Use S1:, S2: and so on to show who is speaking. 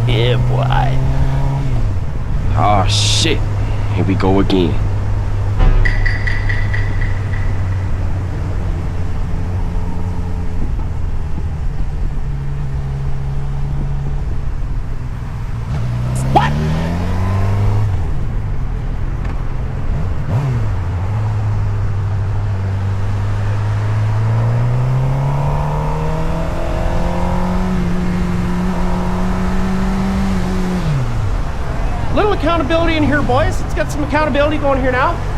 S1: Yeah, boy. Oh, shit. Here we go again. What? Little accountability in here, boys. Let's get some accountability going here now.